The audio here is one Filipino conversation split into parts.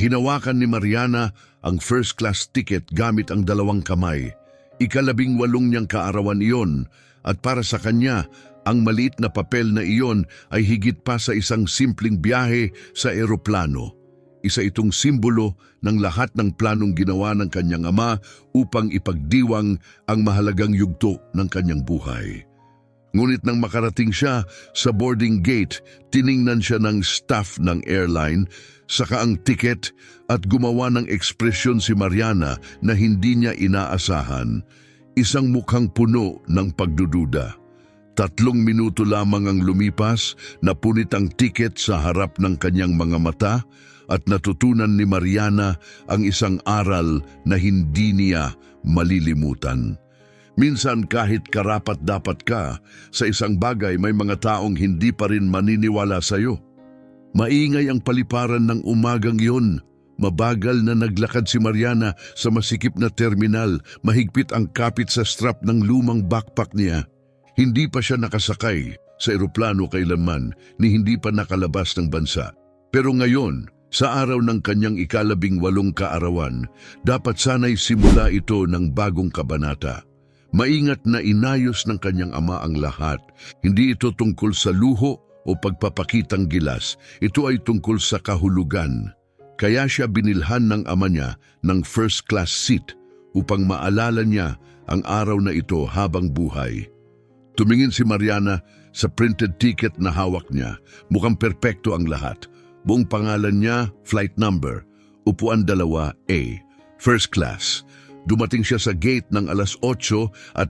Hinawakan ni Mariana ang first class ticket gamit ang dalawang kamay. ika-18 niyang kaarawan iyon at para sa kanya, ang maliit na papel na iyon ay higit pa sa isang simpleng biyahe sa eroplano. Isa itong simbolo ng lahat ng planong ginawa ng kanyang ama upang ipagdiwang ang mahalagang yugto ng kanyang buhay. Ngunit nang makarating siya sa boarding gate, tiningnan siya ng staff ng airline, saka ang ticket at gumawa ng ekspresyon si Mariana na hindi niya inaasahan, isang mukhang puno ng pagdududa. 3 minuto lamang ang lumipas, napunit ang tiket sa harap ng kanyang mga mata at natutunan ni Mariana ang isang aral na hindi niya malilimutan. Minsan kahit karapat-dapat ka sa isang bagay, may mga taong hindi pa rin maniniwala sa iyo. Maingay ang paliparan ng umagang iyon. Mabagal na naglakad si Mariana sa masikip na terminal, mahigpit ang kapit sa strap ng lumang backpack niya. Hindi pa siya nakasakay sa eroplano kailanman ni hindi pa nakalabas ng bansa. Pero ngayon, sa araw ng kanyang ika-18 kaarawan, dapat sana'y simula ito ng bagong kabanata. Maingat na inayos ng kanyang ama ang lahat. Hindi ito tungkol sa luho o pagpapakitang gilas. Ito ay tungkol sa kahulugan. Kaya siya binilhan ng ama niya ng first class seat upang maalala niya ang araw na ito habang buhay. Tumingin si Mariana sa printed ticket na hawak niya. Mukhang perpekto ang lahat. Buong pangalan niya, flight number, upuan 2A, first class. Dumating siya sa gate ng 8:15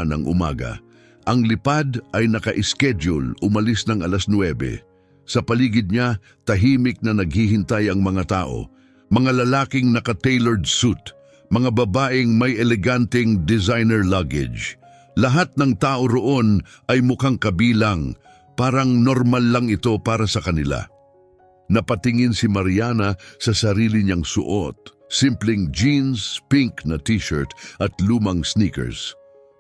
ng umaga. Ang lipad ay naka-schedule, umalis ng 9. Sa paligid niya, tahimik na naghihintay ang mga tao. Mga lalaking naka-tailored suit, mga babaeng may eleganteng designer luggage. Lahat ng tao roon ay mukhang kabilang, parang normal lang ito para sa kanila. Napatingin si Mariana sa sarili niyang suot, simpleng jeans, pink na t-shirt at lumang sneakers.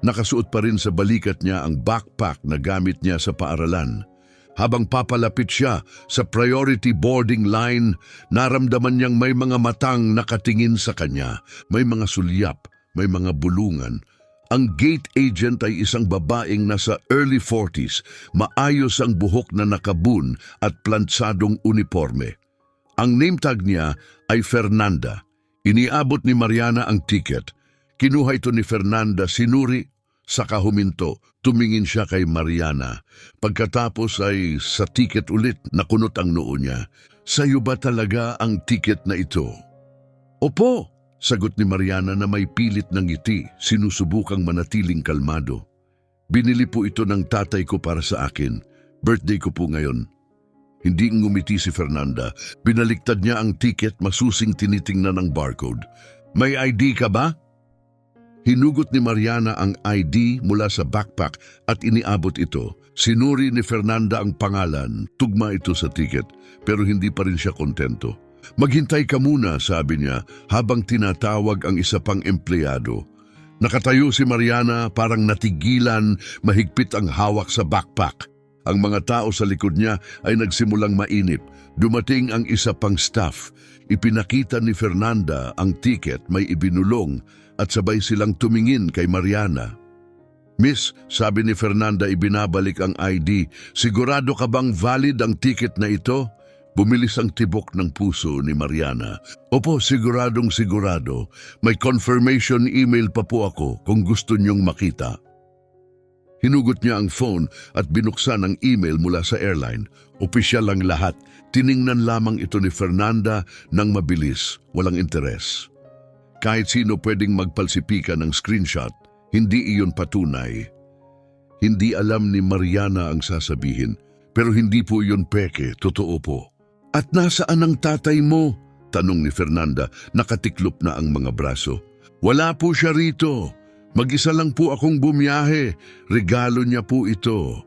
Nakasuot pa rin sa balikat niya ang backpack na gamit niya sa paaralan. Habang papalapit siya sa priority boarding line, naramdaman niyang may mga matang nakatingin sa kanya, may mga sulyap, may mga bulungan. Ang gate agent ay isang babaeng nasa early 40s, maayos ang buhok na nakabun at plantsadong uniforme. Ang name tag niya ay Fernanda. Iniabot ni Mariana ang ticket. Kinuha ito ni Fernanda, sinuri, saka huminto. Tumingin siya kay Mariana. Pagkatapos ay sa ticket ulit nakunot ang noo niya. Sa'yo ba talaga ang ticket na ito? Opo, sagot ni Mariana na may pilit ng ngiti, sinusubukang manatiling kalmado. Binili po ito ng tatay ko para sa akin. Birthday ko po ngayon. Hindi ngumiti si Fernanda. Binaliktad niya ang ticket, masusing tinitingnan ang barcode. May ID ka ba? Hinugot ni Mariana ang ID mula sa backpack at iniabot ito. Sinuri ni Fernanda ang pangalan. Tugma ito sa ticket, pero hindi pa rin siya kontento. Maghintay ka muna, sabi niya, habang tinatawag ang isa pang empleyado. Nakatayo si Mariana, parang natigilan, mahigpit ang hawak sa backpack. Ang mga tao sa likod niya ay nagsimulang mainip. Dumating ang isa pang staff. Ipinakita ni Fernanda ang ticket, may ibinulong at sabay silang tumingin kay Mariana. Miss, sabi ni Fernanda, ibinabalik ang ID. Sigurado ka bang valid ang ticket na ito? Bumilis ang tibok ng puso ni Mariana. Opo, siguradong sigurado. May confirmation email pa po ako kung gusto niyong makita. Hinugot niya ang phone at binuksan ang email mula sa airline. Opisyal ang lahat. Tiningnan lamang ito ni Fernanda ng mabilis, walang interes. Kahit sino pwedeng magpalsipika ng screenshot, hindi iyon patunay. Hindi alam ni Mariana ang sasabihin, pero hindi po iyon peke, totoo po. At nasaan ang tatay mo? Tanong ni Fernanda, nakatiklop na ang mga braso. Wala po siya rito. Mag-isa lang po akong bumiyahe. Regalo niya po ito.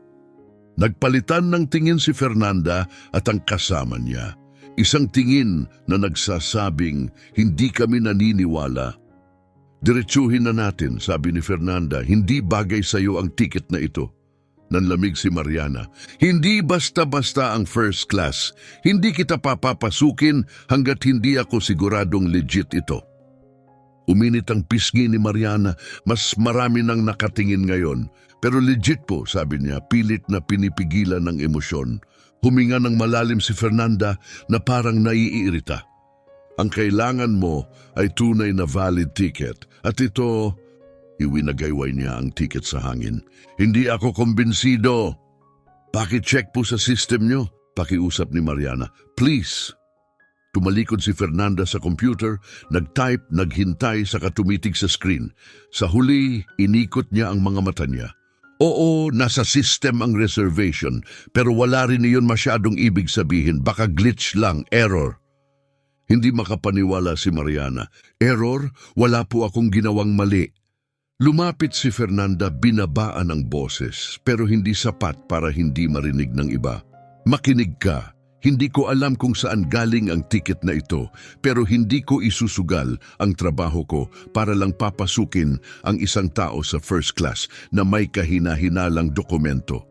Nagpalitan ng tingin si Fernanda at ang kasama niya. Isang tingin na nagsasabing, hindi kami naniniwala. Diretsuhin na natin, sabi ni Fernanda, hindi bagay sa iyo ang ticket na ito. Nanlamig si Mariana. Hindi basta-basta ang first class. Hindi kita papapasukin hanggat hindi ako siguradong legit ito. Uminit ang pisngi ni Mariana. Mas marami nang nakatingin ngayon. Pero legit po, sabi niya, pilit na pinipigilan ng emosyon. Huminga ng malalim si Fernanda na parang naiirita. Ang kailangan mo ay tunay na valid ticket. At ito, iwinagayway niya ang ticket sa hangin. Hindi ako kumbinsido. Paki-check po sa system nyo. Pakiusap ni Mariana. Please. Tumalikod si Fernanda sa computer, nag-type, naghintay sa katumitig sa screen. Sa huli, inikot niya ang mga mata niya. Oo, nasa system ang reservation, pero wala rin iyon masyadong ibig sabihin. Baka glitch lang, error. Hindi makapaniwala si Mariana. Error? Wala po akong ginawang mali. Lumapit si Fernanda, binabaan ang boses, pero hindi sapat para hindi marinig ng iba. Makinig ka. Hindi ko alam kung saan galing ang ticket na ito, pero hindi ko isusugal ang trabaho ko para lang papasukin ang isang tao sa first class na may kahina-hinalang dokumento.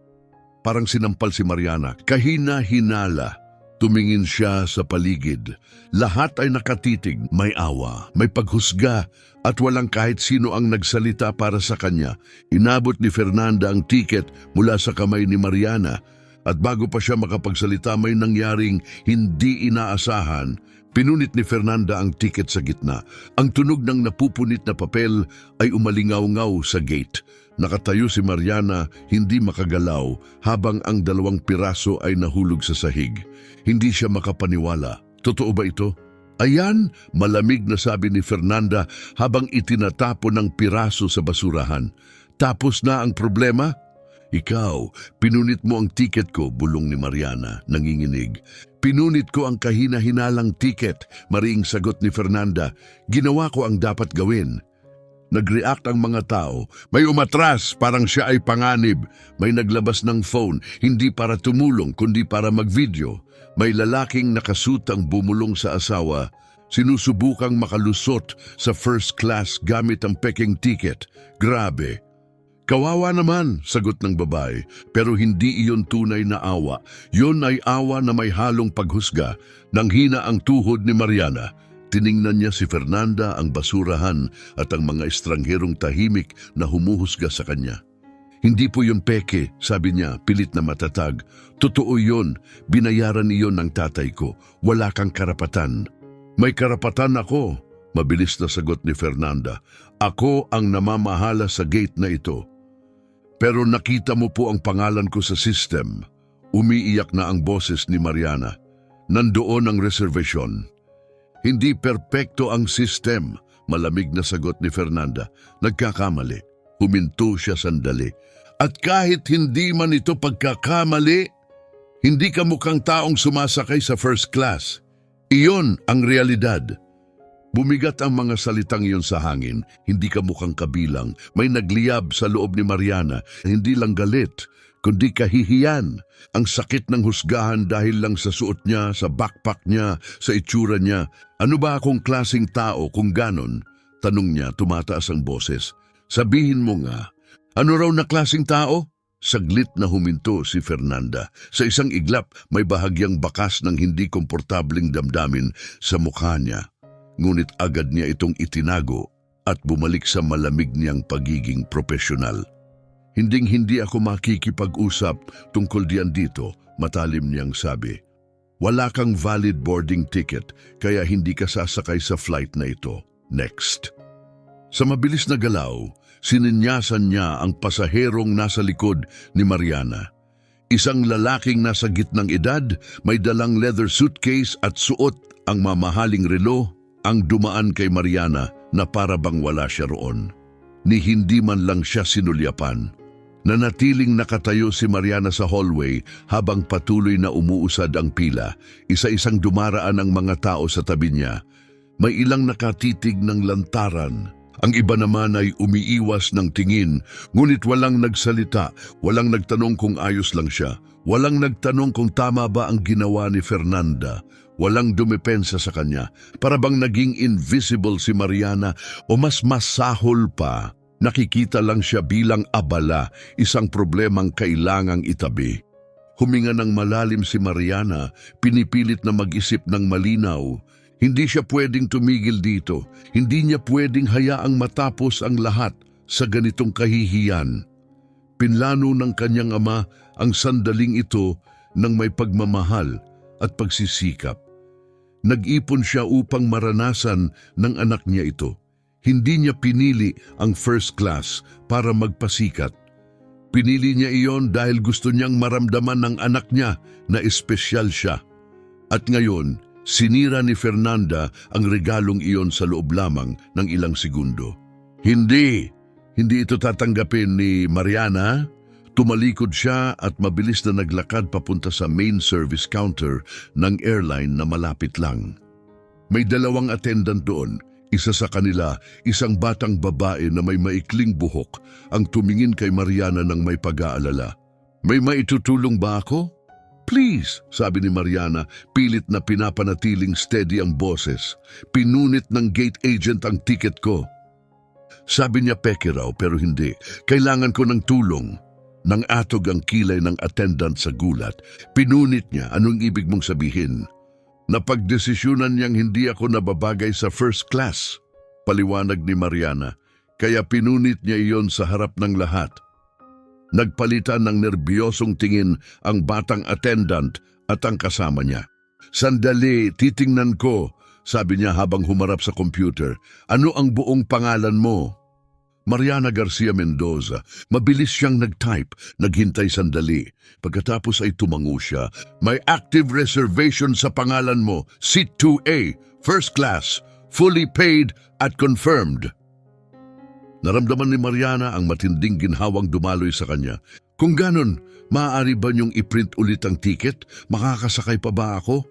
Parang sinampal si Mariana. Kahina-hinala. Tumingin siya sa paligid. Lahat ay nakatitig, may awa, may paghusga, at walang kahit sino ang nagsalita para sa kanya. Inabot ni Fernanda ang ticket mula sa kamay ni Mariana, at bago pa siya makapagsalita may nangyaring hindi inaasahan. Pinunit ni Fernanda ang ticket sa gitna. Ang tunog ng napupunit na papel ay umalingaw-ngaw sa gate. Nakatayo si Mariana, hindi makagalaw, habang ang 2 piraso ay nahulog sa sahig. Hindi siya makapaniwala. Totoo ba ito? Ayan, malamig na sabi ni Fernanda habang itinatapon ng piraso sa basurahan. Tapos na ang problema? Ikaw, pinunit mo ang ticket ko, bulong ni Mariana, nanginginig. Pinunit ko ang kahina-hinalang ticket, mariing sagot ni Fernanda. Ginawa ko ang dapat gawin. Nag-react ang mga tao. May umatras, parang siya ay panganib. May naglabas ng phone, hindi para tumulong, kundi para mag-video. May lalaking nakasutang bumulong sa asawa, sinusubukang makalusot sa first class gamit ang peking ticket. Grabe. Kawawa naman, sagot ng babae, pero hindi iyon tunay na awa. Yun ay awa na may halong paghusga. Nang hina ang tuhod ni Mariana, tiningnan niya si Fernanda, ang basurahan at ang mga estrangherong tahimik na humuhusga sa kanya. Hindi po yun peke, sabi niya, pilit na matatag. Totoo yun, binayaran iyon ng tatay ko. Wala kang karapatan. May karapatan ako, mabilis na sagot ni Fernanda. Ako ang namamahala sa gate na ito. Pero nakita mo po ang pangalan ko sa system. Umiiyak na ang boses ni Mariana. Nandoon ang reservation. Hindi perpekto ang system, malamig na sagot ni Fernanda. Nagkakamali. Huminto siya sandali. At kahit hindi man ito pagkakamali, hindi ka mukhang taong sumasakay sa first class. Iyon ang realidad. Bumigat ang mga salitang iyon sa hangin, hindi ka mukhang kabilang. May nagliyab sa loob ni Mariana, hindi lang galit, kundi kahihiyan. Ang sakit ng husgahan dahil lang sa suot niya, sa backpack niya, sa itsura niya. Ano ba akong klaseng tao kung ganon? Tanong niya, tumataas ang boses. Sabihin mo nga, ano raw na klaseng tao? Saglit na huminto si Fernanda. Sa isang iglap, may bahagyang bakas ng hindi komportabling damdamin sa mukha niya. Ngunit agad niya itong itinago at bumalik sa malamig niyang pagiging profesional. Hinding-hindi ako makikipag-usap tungkol diyan dito, matalim niyang sabi. Wala kang valid boarding ticket kaya hindi ka sasakay sa flight na ito. Next. Sa mabilis na galaw, sininyasan niya ang pasaherong nasa likod ni Mariana. Isang lalaking nasa gitnang edad, may dalang leather suitcase at suot ang mamahaling relo, ang dumaan kay Mariana na para bang wala siya roon. Ni hindi man lang siya sinulyapan. Nanatiling nakatayo si Mariana sa hallway habang patuloy na umuusad ang pila. Isa-isang dumaraan ang mga tao sa tabi niya. May ilang nakatitig ng lantaran. Ang iba naman ay umiiwas ng tingin, ngunit walang nagsalita, walang nagtanong kung ayos lang siya. Walang nagtanong kung tama ba ang ginawa ni Fernanda. Walang dumepensa sa kanya. Para bang naging invisible si Mariana o mas masahol pa, Nakikita lang siya bilang abala, isang problemang kailangang itabi. Huminga ng malalim si Mariana, pinipilit na mag-isip ng malinaw. Hindi siya pwedeng tumigil dito. Hindi niya pwedeng hayaang matapos ang lahat sa ganitong kahihiyan. Pinlano ng kanyang ama ang sandaling ito ng may pagmamahal at pagsisikap. Nag-ipon siya upang maranasan ng anak niya ito. Hindi niya pinili ang first class para magpasikat. Pinili niya iyon dahil gusto niyang maramdaman ng anak niya na espesyal siya. At ngayon, sinira ni Fernanda ang regalong iyon sa loob lamang ng ilang segundo. Hindi ito tatanggapin ni Mariana. Tumalikod siya at mabilis na naglakad papunta sa main service counter ng airline na malapit lang. May dalawang attendant doon. Isa sa kanila, isang batang babae na may maikling buhok, ang tumingin kay Mariana ng may pag-aalala. May maitutulong ba ako? Please, sabi ni Mariana, pilit na pinapanatiling steady ang boses. Pinunit ng gate agent ang ticket ko. Sabi niya peke raw pero hindi. Kailangan ko ng tulong. Nang atog ang kilay ng attendant sa gulat, pinunit niya anong ibig mong sabihin. Napagdesisyonan niyang hindi ako nababagay sa first class, paliwanag ni Mariana, kaya pinunit niya iyon sa harap ng lahat. Nagpalitan ng nerbiyosong tingin ang batang attendant at ang kasama niya. Sandali, titingnan ko, sabi niya habang humarap sa computer. Ano ang buong pangalan mo? Mariana Garcia Mendoza. Mabilis siyang nag-type, naghintay sandali. Pagkatapos ay tumango siya. May active reservation sa pangalan mo, Seat 2A, First Class, fully paid at confirmed. Naramdaman ni Mariana ang matinding ginhawang dumaloy sa kanya. Kung ganon, maaari ba niyong i-print ulit ang ticket? Makakasakay pa ba ako?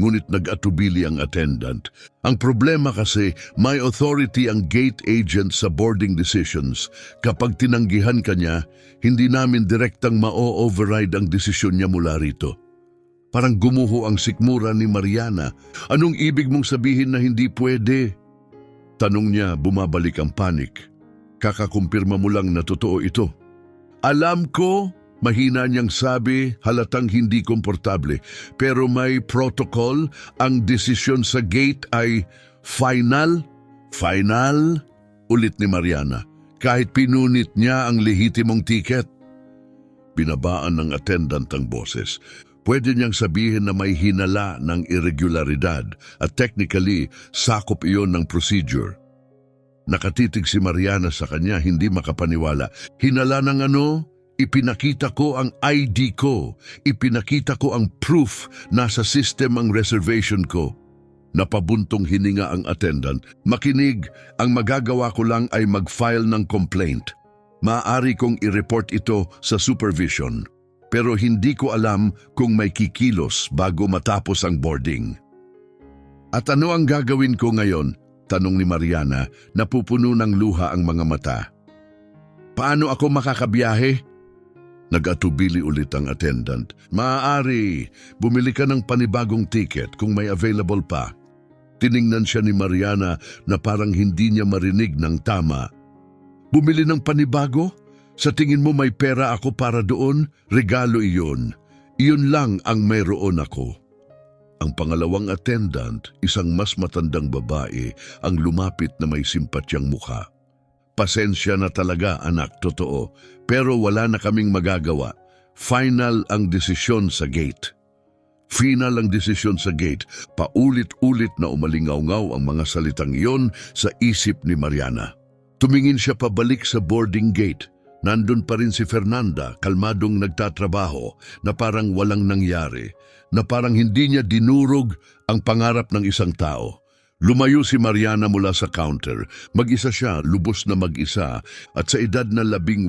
Ngunit nag-atubili ang attendant. Ang problema kasi, may authority ang gate agent sa boarding decisions. Kapag tinanggihan ka niya, hindi namin direktang ma-override ang desisyon niya mula rito. Parang gumuho ang sikmura ni Mariana. Anong ibig mong sabihin na hindi pwede? Tanong niya, bumabalik ang panik. Kakakumpirma mo lang na totoo ito. Alam ko, mahina niyang sabi, halatang hindi komportable. Pero may protocol, ang desisyon sa gate ay final. Final? Ulit ni Mariana. Kahit pinunit niya ang lehitimong tiket. Binabaan ng attendant ang boses. Pwede niyang sabihin na may hinala ng irregularidad at technically, sakop iyon ng procedure. Nakatitig si Mariana sa kanya, hindi makapaniwala. Hinala ng ano? Ipinakita ko ang ID ko. Ipinakita ko ang proof na sa system ang reservation ko. Napabuntong hininga ang attendant. Makinig, ang magagawa ko lang ay mag-file ng complaint. Maaari kong i-report ito sa supervision. Pero hindi ko alam kung may kikilos bago matapos ang boarding. At ano ang gagawin ko ngayon? Tanong ni Mariana, napupuno ng luha ang mga mata. Paano ako makakabiyahe? Nag-atubili ulit ang attendant. Maaari, bumili ka ng panibagong ticket kung may available pa. Tiningnan siya ni Mariana na parang hindi niya marinig ng tama. Bumili ng panibago? Sa tingin mo may pera ako para doon? Regalo iyon. Iyon lang ang mayroon ako. Ang pangalawang attendant, isang mas matandang babae, ang lumapit na may simpatyang mukha. Pasensya na talaga anak, totoo, pero wala na kaming magagawa. Final ang desisyon sa gate. Final ang desisyon sa gate. Paulit-ulit na umalingaw-ngaw ang mga salitang iyon sa isip ni Mariana. Tumingin siya pabalik sa boarding gate. Nandun pa rin si Fernanda, kalmadong nagtatrabaho, na parang walang nangyari, na parang hindi niya dinurog ang pangarap ng isang tao. Lumayo si Mariana mula sa counter. Mag-isa siya, lubos na mag-isa, at sa edad na 18,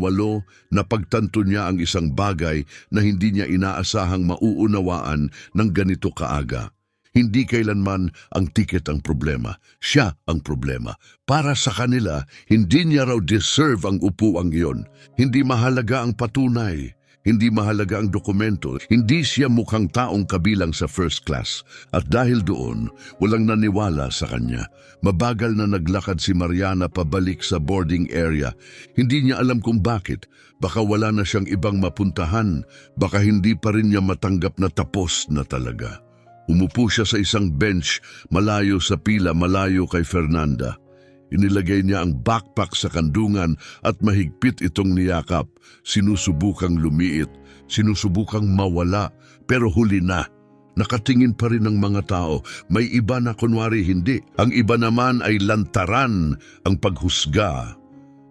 napagtanto niya ang isang bagay na hindi niya inaasahang mauunawaan ng ganito kaaga. Hindi kailanman ang tiket ang problema. Siya ang problema. Para sa kanila, hindi niya raw deserve ang upuang iyon. Hindi mahalaga ang patunay. Hindi mahalaga ang dokumento, hindi siya mukhang taong kabilang sa first class. At dahil doon, walang naniwala sa kanya. Mabagal na naglakad si Mariana pabalik sa boarding area. Hindi niya alam kung bakit. Baka wala na siyang ibang mapuntahan. Baka hindi pa rin niya matanggap na tapos na talaga. Umupo siya sa isang bench, malayo sa pila, malayo kay Fernanda. Inilagay niya ang backpack sa kandungan at mahigpit itong niyakap. Sinusubukang lumiit, sinusubukang mawala, pero huli na. Nakatingin pa rin ang mga tao. May iba na kunwari hindi. Ang iba naman ay lantaran ang paghusga.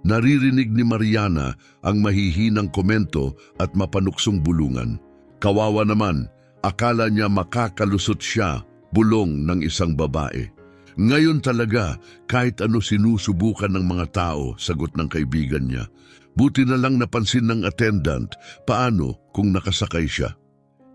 Naririnig ni Mariana ang mahihinang komento at mapanuksong bulungan. Kawawa naman, akala niya makakalusot siya, bulong ng isang babae. Ngayon talaga, kahit ano sinusubukan ng mga tao, sagot ng kaibigan niya. Buti na lang napansin ng attendant, paano kung nakasakay siya?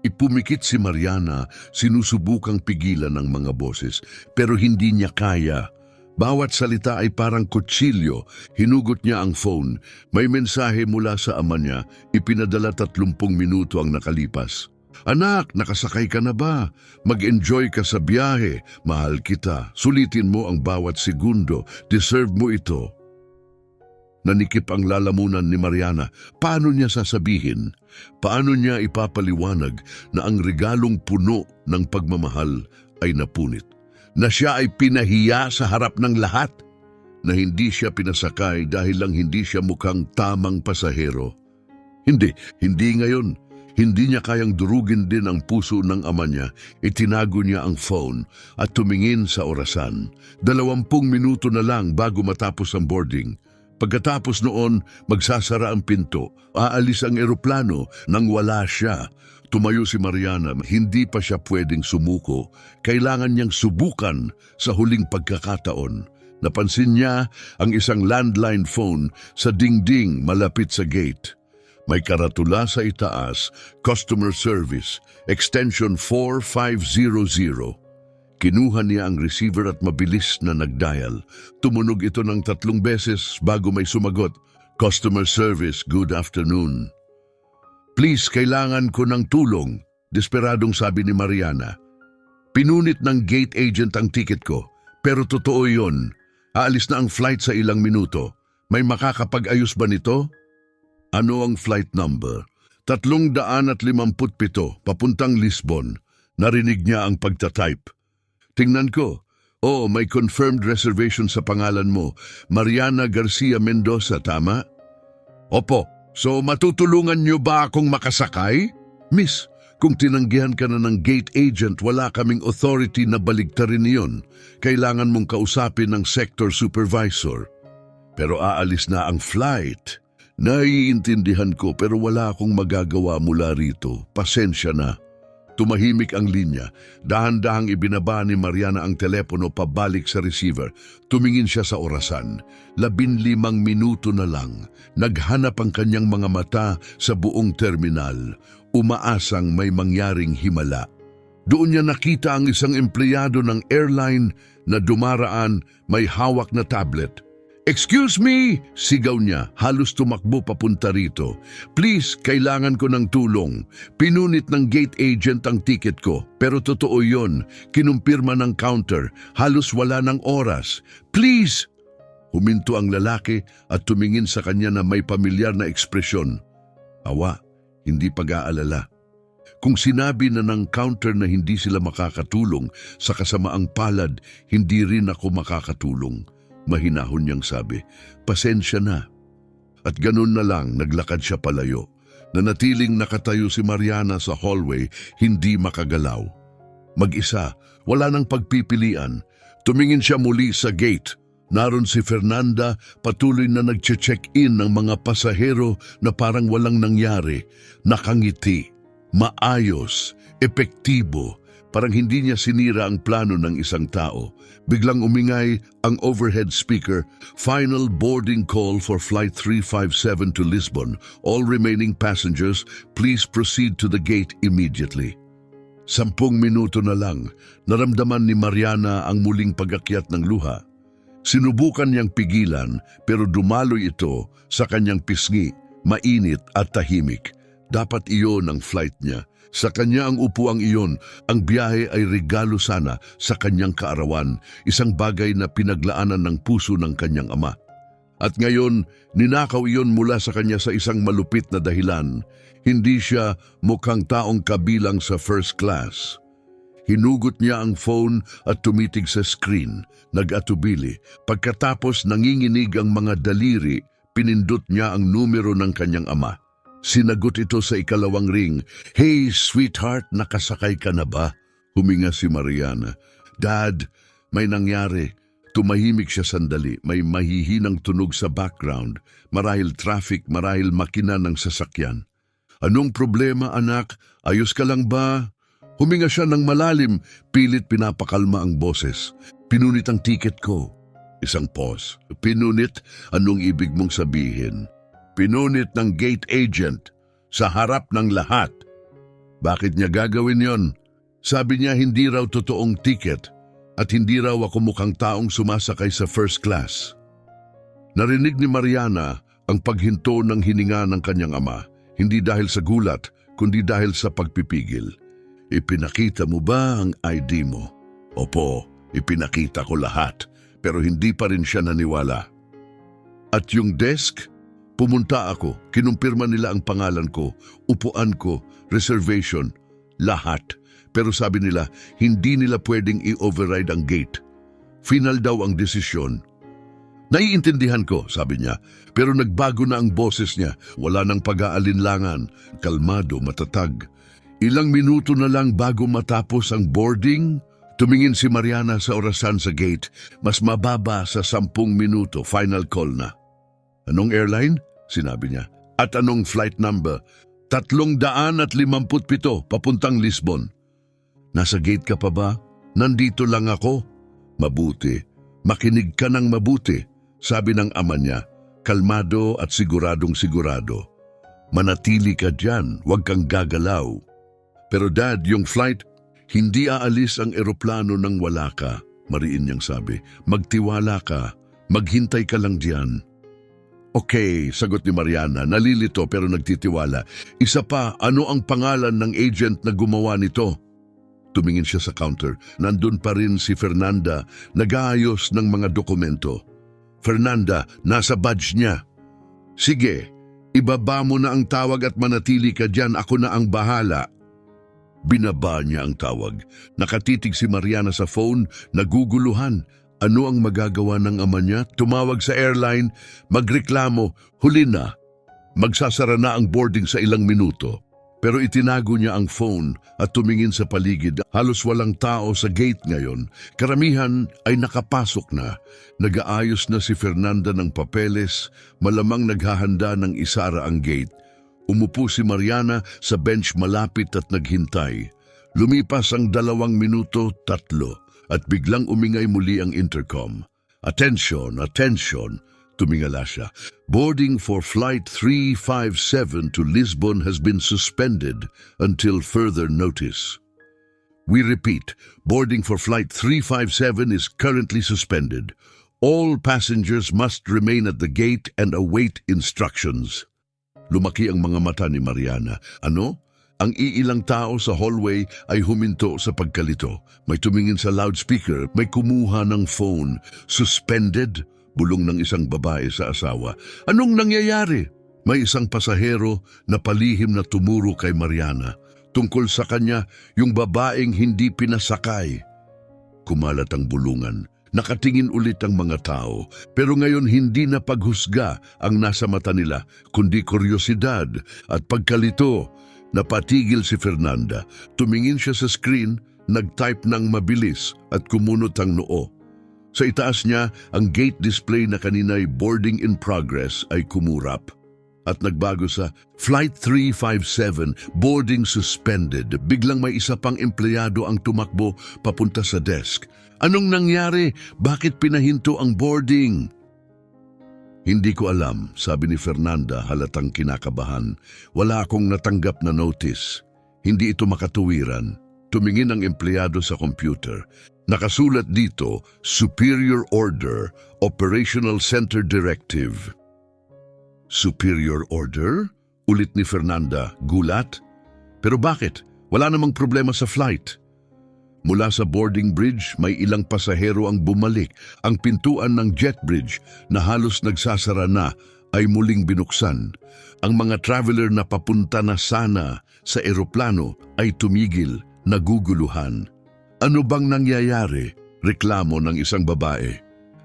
Ipumikit si Mariana, sinusubukang pigilan ng mga boses, pero hindi niya kaya. Bawat salita ay parang kutsilyo, hinugot niya ang phone. May mensahe mula sa ama niya, ipinadala 30 minuto ang nakalipas. Anak, nakasakay ka na ba? Mag-enjoy ka sa biyahe. Mahal kita. Sulitin mo ang bawat segundo. Deserve mo ito. Nanikip ang lalamunan ni Mariana. Paano niya sasabihin? Paano niya ipapaliwanag na ang regalong puno ng pagmamahal ay napunit? Na siya ay pinahiya sa harap ng lahat? Na hindi siya pinasakay dahil lang hindi siya mukhang tamang pasahero? Hindi ngayon. Hindi niya kayang durugin din ang puso ng ama niya. Itinago niya ang phone at tumingin sa orasan. 20 minuto na lang bago matapos ang boarding. Pagkatapos noon, magsasara ang pinto. Aalis ang eroplano nang wala siya. Tumayo si Mariana. Hindi pa siya pwedeng sumuko. Kailangan niyang subukan sa huling pagkakataon. Napansin niya ang isang landline phone sa dingding malapit sa gate. May karatula sa itaas, Customer Service, extension 4500. Kinuha niya ang receiver at mabilis na nagdial. Tumunog ito ng 3 beses bago may sumagot, Customer Service, good afternoon. Please, kailangan ko ng tulong, desperadong sabi ni Mariana. Pinunit ng gate agent ang ticket ko, pero totoo yon. Aalis na ang flight sa ilang minuto. May makakapag-ayos ba nito? Ano ang flight number? 357, papuntang Lisbon. Narinig niya ang pagtatype. Tingnan ko. Oh, may confirmed reservation sa pangalan mo. Mariana Garcia Mendoza, tama? Opo. So matutulungan niyo ba akong makasakay? Miss, kung tinanggihan ka na ng gate agent, wala kaming authority na baligtarin niyon. Kailangan mong kausapin ng sector supervisor. Pero aalis na ang flight. Naiintindihan ko pero wala akong magagawa mula rito. Pasensya na. Tumahimik ang linya. Dahan-dahang ibinaba ni Mariana ang telepono pabalik sa receiver. Tumingin siya sa orasan. 15 minuto na lang. Naghanap ang kanyang mga mata sa buong terminal. Umaasang may mangyaring himala. Doon niya nakita ang isang empleyado ng airline na dumaraan, may hawak na tablet. Excuse me! Sigaw niya, halos tumakbo papunta rito. Please, kailangan ko ng tulong. Pinunit ng gate agent ang ticket ko, pero totoo yon. Kinumpirma ng counter, halos wala ng oras. Please! Huminto ang lalaki at tumingin sa kanya na may pamilyar na ekspresyon. Awa, hindi pag-aalala. Kung sinabi na ng counter na hindi sila makakatulong, sa kasamaang palad, hindi rin ako makakatulong. Mahinahon niyang sabi, pasensya na. At ganun na lang, naglakad siya palayo. Nanatiling nakatayo si Mariana sa hallway, hindi makagalaw. Mag-isa, wala nang pagpipilian. Tumingin siya muli sa gate. Naroon si Fernanda, patuloy na nag-check-in ng mga pasahero na parang walang nangyari. Nakangiti, maayos, epektibo. Parang hindi niya sinira ang plano ng isang tao. Biglang umingay ang overhead speaker, final boarding call for flight 357 to Lisbon. All remaining passengers, please proceed to the gate immediately. 10 minuto na lang, naramdaman ni Mariana ang muling pag-akyat ng luha. Sinubukan niyang pigilan pero dumaloy ito sa kanyang pisngi, mainit at tahimik. Dapat iyon ang flight niya. Sa kanya ang upuang iyon. Ang biyahe ay regalo sana sa kanyang kaarawan, isang bagay na pinaglaanan ng puso ng kanyang ama. At ngayon, ninakaw iyon mula sa kanya sa isang malupit na dahilan. Hindi siya mukhang taong kabilang sa first class. Hinugot niya ang phone at tumitig sa screen, nag-atubili. Pagkatapos nanginginig ang mga daliri, pinindot niya ang numero ng kanyang ama. Sinagot ito sa ikalawang ring. "Hey, sweetheart, nakasakay ka na ba?" Huminga si Mariana. "Dad, may nangyari." Tumahimik siya sandali. May mahihinang tunog sa background. Marahil traffic, marahil makina ng sasakyan. "Anong problema, anak? Ayos ka lang ba?" Huminga siya ng malalim. Pilit pinapakalma ang boses. "Pinunit ang tiket ko." Isang pause. "Pinunit? Anong ibig mong sabihin?" "Pinunit ng gate agent sa harap ng lahat." "Bakit niya gagawin yon?" "Sabi niya hindi raw totoong ticket at hindi raw ako mukhang taong sumasakay sa first class." Narinig ni Mariana ang paghinto ng hininga ng kanyang ama, hindi dahil sa gulat, kundi dahil sa pagpipigil. "Ipinakita mo ba ang ID mo?" "Opo, ipinakita ko lahat," pero hindi pa rin siya naniwala. "At yung desk?" "Pumunta ako, kinumpirma nila ang pangalan ko, upuan ko, reservation, lahat. Pero sabi nila, hindi nila pwedeng i-override ang gate. Final daw ang desisyon." "Naiintindihan ko," sabi niya, pero nagbago na ang boses niya. Wala nang pag-aalinlangan, kalmado, matatag. Ilang minuto na lang bago matapos ang boarding, tumingin si Mariana sa orasan sa gate. Mas mababa sa 10 minuto, final call na. "Anong airline?" sinabi niya. "At anong flight number?" 357, papuntang Lisbon." "Nasa gate ka pa ba?" "Nandito lang ako." "Mabuti. Makinig ka ng mabuti," sabi ng ama niya, kalmado at siguradong sigurado. "Manatili ka dyan, huwag kang gagalaw." "Pero Dad, yung flight, hindi aalis ang eroplano nang wala ka," mariin niyang sabi. "Magtiwala ka, maghintay ka lang diyan." "Okay," sagot ni Mariana, nalilito pero nagtitiwala. "Isa pa, ano ang pangalan ng agent na gumawa nito?" Tumingin siya sa counter. Nandun pa rin si Fernanda, nag-aayos ng mga dokumento. "Fernanda, nasa badge niya." "Sige, ibaba mo na ang tawag at manatili ka dyan, ako na ang bahala." Binaba niya ang tawag. Nakatitig si Mariana sa phone, naguguluhan. Ano ang magagawa ng ama niya? Tumawag sa airline, magreklamo, huli na. Magsasara na ang boarding sa ilang minuto. Pero itinago niya ang phone at tumingin sa paligid. Halos walang tao sa gate ngayon. Karamihan ay nakapasok na. Nag-aayos na si Fernanda ng papeles, malamang naghahanda ng isara ang gate. Umupo si Mariana sa bench malapit at naghintay. Lumipas ang 2 minuto, 3, at biglang umingay muli ang intercom. "Attention, attention," tumingala siya. "Boarding for flight 357 to Lisbon has been suspended until further notice." "We repeat, boarding for flight 357 is currently suspended. All passengers must remain at the gate and await instructions." Lumaki ang mga mata ni Mariana. "Ano?" Ang iilang tao sa hallway ay huminto sa pagkalito. May tumingin sa loudspeaker, may kumuha ng phone. "Suspended?" bulong ng isang babae sa asawa. "Anong nangyayari?" May isang pasahero na palihim na tumuro kay Mariana. Tungkol sa kanya, yung babaeng hindi pinasakay. Kumalat ang bulungan. Nakatingin ulit ang mga tao, pero ngayon hindi na paghusga ang nasa mata nila, kundi kuryosidad at pagkalito. Napatigil si Fernanda. Tumingin siya sa screen, nag-type ng mabilis at kumunot ang noo. Sa itaas niya, ang gate display na kanina'y boarding in progress ay kumurap. At nagbago sa Flight 357, boarding suspended. Biglang may isa pang empleyado ang tumakbo papunta sa desk. "Anong nangyari? Bakit pinahinto ang boarding?" "Hindi ko alam," sabi ni Fernanda halatang kinakabahan. "Wala akong natanggap na notice. Hindi ito makatuwiran." Tumingin ang empleyado sa computer. Nakasulat dito, Superior Order, Operational Center Directive. Superior Order? Ulit ni Fernanda, gulat? Pero bakit? Wala namang problema sa flight. Mula sa boarding bridge, may ilang pasahero ang bumalik. Ang pintuan ng jet bridge na halos nagsasara na ay muling binuksan. Ang mga traveler na papunta na sana sa eroplano ay tumigil, naguguluhan. Ano bang nangyayari? Reklamo ng isang babae.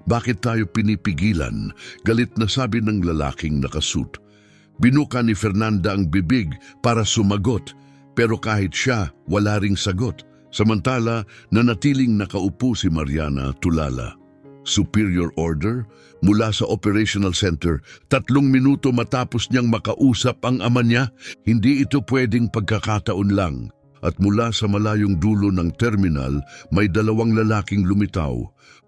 Bakit tayo pinipigilan? Galit na sabi ng lalaking nakasuit. Binuka ni Fernanda ang bibig para sumagot, pero kahit siya, wala ring sagot. Samantala, nanatiling nakaupo si Mariana tulala. Superior order mula sa operational center, 3 minuto matapos niyang makausap ang ama niya. Hindi ito pwedeng pagkakataon lang. At mula sa malayong dulo ng terminal, may 2 lalaking lumitaw.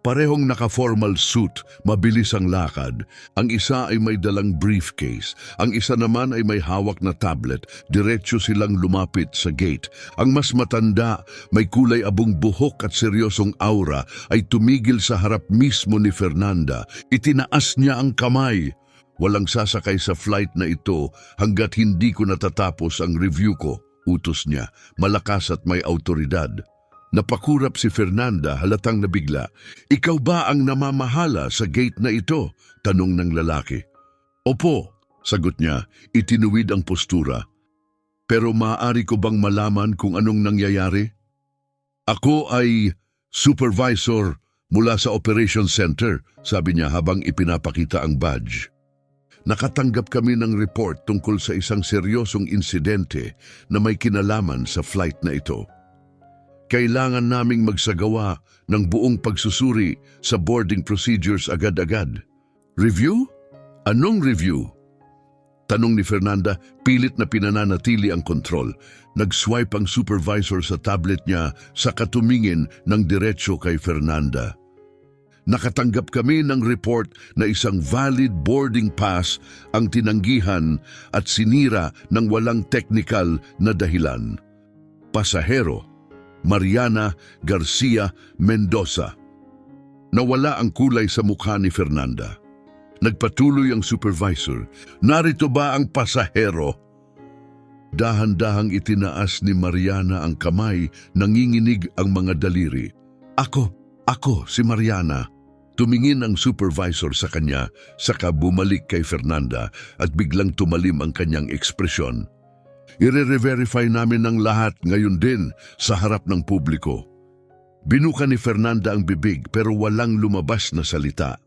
Parehong naka-formal suit, mabilis ang lakad. Ang isa ay may dalang briefcase. Ang isa naman ay may hawak na tablet. Diretso silang lumapit sa gate. Ang mas matanda, may kulay abong buhok at seryosong aura, ay tumigil sa harap mismo ni Fernanda. Itinaas niya ang kamay. Walang sasakay sa flight na ito hanggat hindi ko natatapos ang review ko. Utos niya, malakas at may autoridad. Napakurap si Fernanda, halatang nabigla. Ikaw ba ang namamahala sa gate na ito? Tanong ng lalaki. Opo, sagot niya, itinuwid ang postura. Pero maaari ko bang malaman kung anong nangyayari? Ako ay supervisor mula sa Operation Center, sabi niya habang ipinapakita ang badge. Nakatanggap kami ng report tungkol sa isang seryosong insidente na may kinalaman sa flight na ito. Kailangan naming magsagawa ng buong pagsusuri sa boarding procedures agad-agad. Review? Anong review? Tanong ni Fernanda, pilit na pinananatili ang kontrol. Nag-swipe ang supervisor sa tablet niya sa katumingin ng diretsyo kay Fernanda. Nakatanggap kami ng report na isang valid boarding pass ang tinanggihan at sinira ng walang technical na dahilan. Pasahero, Mariana Garcia Mendoza. Nawala ang kulay sa mukha ni Fernanda. Nagpatuloy ang supervisor. Narito ba ang pasahero? Dahan-dahang itinaas ni Mariana ang kamay, nanginginig ang mga daliri. Ako, si Mariana. Tumingin ang supervisor sa kanya, saka bumalik kay Fernanda at biglang tumalim ang kanyang ekspresyon. Ire-verify namin ang lahat ngayon din sa harap ng publiko. Binuka ni Fernanda ang bibig pero walang lumabas na salita.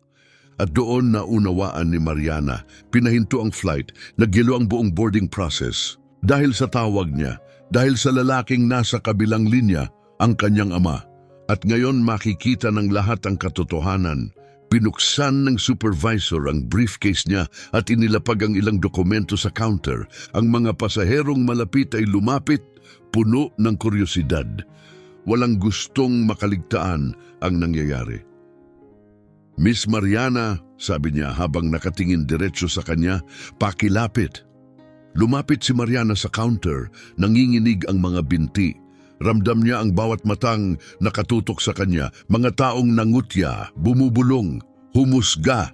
At doon naunawaan ni Mariana, pinahinto ang flight, naggilo ang buong boarding process. Dahil sa tawag niya, dahil sa lalaking nasa kabilang linya, ang kanyang ama. At ngayon makikita ng lahat ang katotohanan. Pinuksan ng supervisor ang briefcase niya at inilapag ang ilang dokumento sa counter. Ang mga pasaherong malapit ay lumapit, puno ng kuryosidad. Walang gustong makaligtaan ang nangyayari. Miss Mariana, sabi niya habang nakatingin diretso sa kanya, pakilapit. Lumapit si Mariana sa counter, nanginginig ang mga binti. Ramdam niya ang bawat matang nakatutok sa kanya, mga taong nangutya, bumubulong, humusga.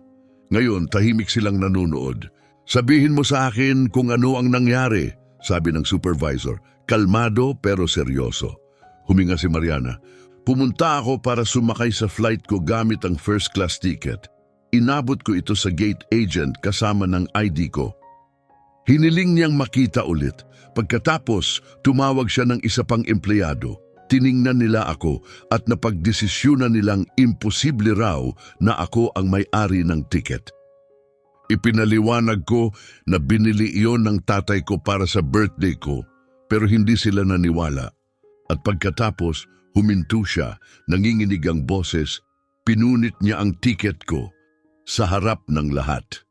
Ngayon, tahimik silang nanonood. Sabihin mo sa akin kung ano ang nangyari, sabi ng supervisor. Kalmado pero seryoso. Huminga si Mariana. Pumunta ako para sumakay sa flight ko gamit ang first class ticket. Inabot ko ito sa gate agent kasama ng ID ko. Hiniling niyang makita ulit. Pagkatapos, tumawag siya ng isa pang empleyado. Tiningnan nila ako at napagdesisyunan nilang imposible raw na ako ang may-ari ng ticket. Ipinaliwanag ko na binili iyon ng tatay ko para sa birthday ko, pero hindi sila naniwala. At pagkatapos, huminto siya, nanginginig ang boses, pinunit niya ang ticket ko sa harap ng lahat.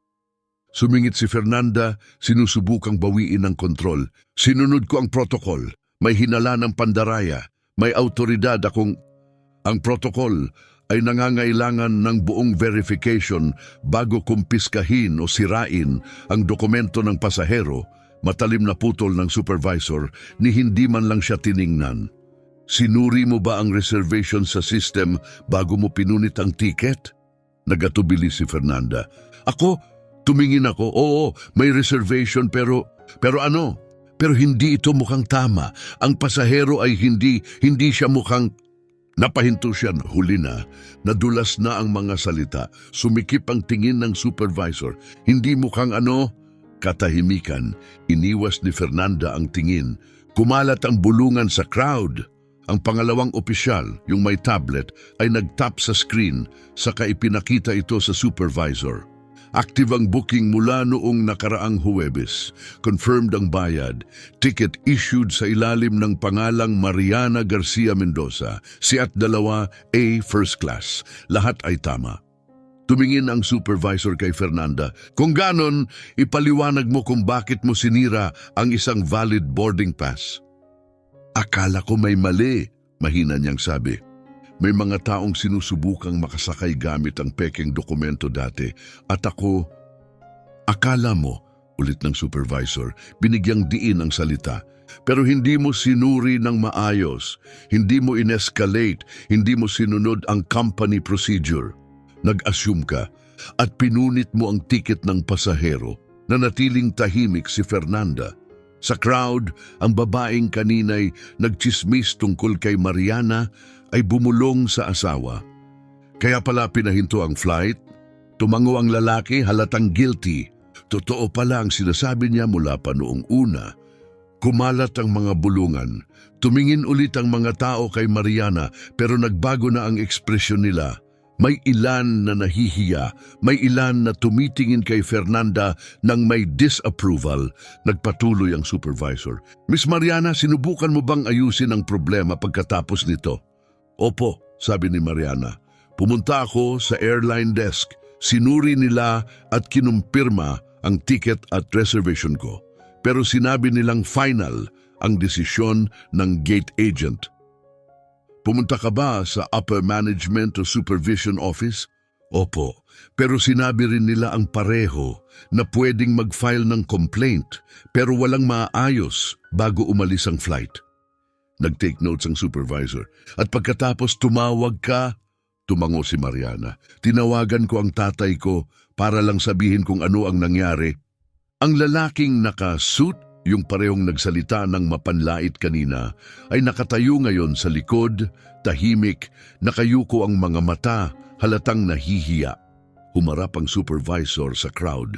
Sumingit si Fernanda, sinusubukang bawiin ang kontrol. Sinunod ko ang protocol. May hinala ng pandaraya. May autoridad akong... Ang protocol ay nangangailangan ng buong verification bago kumpiskahin o sirain ang dokumento ng pasahero. Matalim na putol ng supervisor ni hindi man lang siya tiningnan. Sinuri mo ba ang reservation sa system bago mo pinunit ang ticket? Nagatubili si Fernanda. Tumingin ako, oo, may reservation pero ano? Pero hindi ito mukhang tama. Ang pasahero ay hindi siya mukhang... Napahinto siya, huli na. Nadulas na ang mga salita. Sumikip ang tingin ng supervisor. Hindi mukhang ano? Katahimikan. Iniwas ni Fernanda ang tingin. Kumalat ang bulungan sa crowd. Ang pangalawang opisyal, yung may tablet, ay nag-tap sa screen, saka ipinakita ito sa supervisor. Active ang booking mula noong nakaraang Huwebes. Confirmed ang bayad. Ticket issued sa ilalim ng pangalang Mariana Garcia Mendoza. Siat 2, A first class. Lahat ay tama. Tumingin ang supervisor kay Fernanda. Kung ganon, ipaliwanag mo kung bakit mo sinira ang isang valid boarding pass. Akala ko may mali, mahina niyang sabi. May mga taong sinusubukang makasakay gamit ang pekeng dokumento dati at ako, akala mo, ulit ng supervisor, binigyang diin ang salita. Pero hindi mo sinuri ng maayos, hindi mo inescalate, hindi mo sinunod ang company procedure. Nag-assume ka at pinunit mo ang ticket ng pasahero. Nanatiling tahimik si Fernanda. Sa crowd, ang babaeng kanina'y nagchismis tungkol kay Mariana ay bumulong sa asawa. Kaya pala pinahinto ang flight, tumango ang lalaki halatang guilty. Totoo pala ang sinasabi niya mula pa noong una. Kumalat ang mga bulungan. Tumingin ulit ang mga tao kay Mariana pero nagbago na ang ekspresyon nila. May ilan na nahihiya, may ilan na tumitingin kay Fernanda nang may disapproval. Nagpatuloy ang supervisor. Miss Mariana, sinubukan mo bang ayusin ang problema pagkatapos nito? Opo, sabi ni Mariana. Pumunta ako sa airline desk. Sinuri nila at kinumpirma ang ticket at reservation ko. Pero sinabi nilang final ang desisyon ng gate agent. Pumunta ka ba sa upper management o supervision office? Opo, pero sinabi rin nila ang pareho na pwedeng mag-file ng complaint pero walang maayos bago umalis ang flight. Nag-take notes ang supervisor at pagkatapos tumawag ka, tumango si Mariana. Tinawagan ko ang tatay ko para lang sabihin kung ano ang nangyari. Ang lalaking naka-suit, yung parehong nagsalita ng mapanlait kanina, ay nakatayo ngayon sa likod, tahimik, nakayuko ang mga mata, halatang nahihiya. Humarap ang supervisor sa crowd.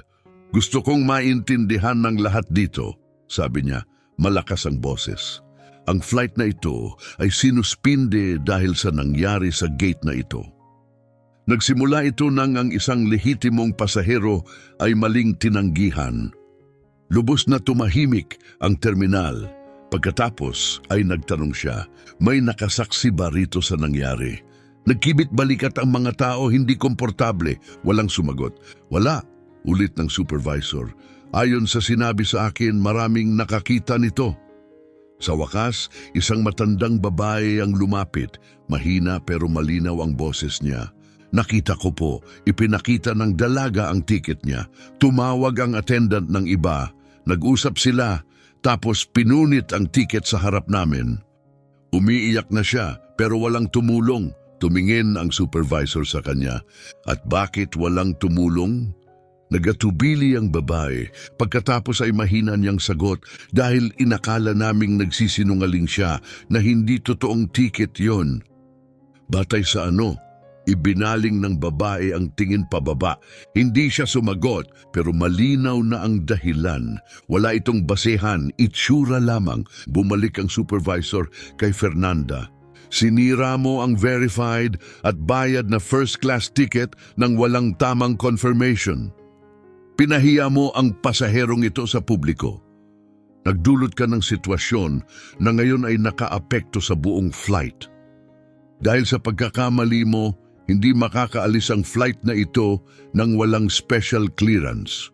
Gusto kong maintindihan ng lahat dito, sabi niya, malakas ang boses. Ang flight na ito ay sinuspinde dahil sa nangyari sa gate na ito. Nagsimula ito nang ang isang lehitimong pasahero ay maling tinanggihan. Lubos na tumahimik ang terminal. Pagkatapos ay nagtanong siya, may nakasaksi ba rito sa nangyari? Nagkibit balikat ang mga tao, hindi komportable. Walang sumagot. Wala, ulit ng supervisor. Ayon sa sinabi sa akin, maraming nakakita nito. Sa wakas, isang matandang babae ang lumapit. Mahina pero malinaw ang boses niya. Nakita ko po, ipinakita ng dalaga ang ticket niya. Tumawag ang attendant ng iba. Nag-usap sila, tapos pinunit ang ticket sa harap namin. Umiiyak na siya, pero walang tumulong. Tumingin ang supervisor sa kanya. At bakit walang tumulong? Nagatubili ang babae. Pagkatapos ay mahina niyang sagot dahil inakala naming nagsisinungaling siya na hindi totoong ticket yon. Batay sa ano? Ibinaling ng babae ang tingin pababa. Hindi siya sumagot pero malinaw na ang dahilan. Wala itong basehan, itsura lamang. Bumalik ang supervisor kay Fernanda. Sinira mo ang verified at bayad na first-class ticket nang walang tamang confirmation. Pinahiya mo ang pasaherong ito sa publiko. Nagdulot ka ng sitwasyon na ngayon ay nakaapekto sa buong flight. Dahil sa pagkakamali mo, hindi makakaalis ang flight na ito nang walang special clearance.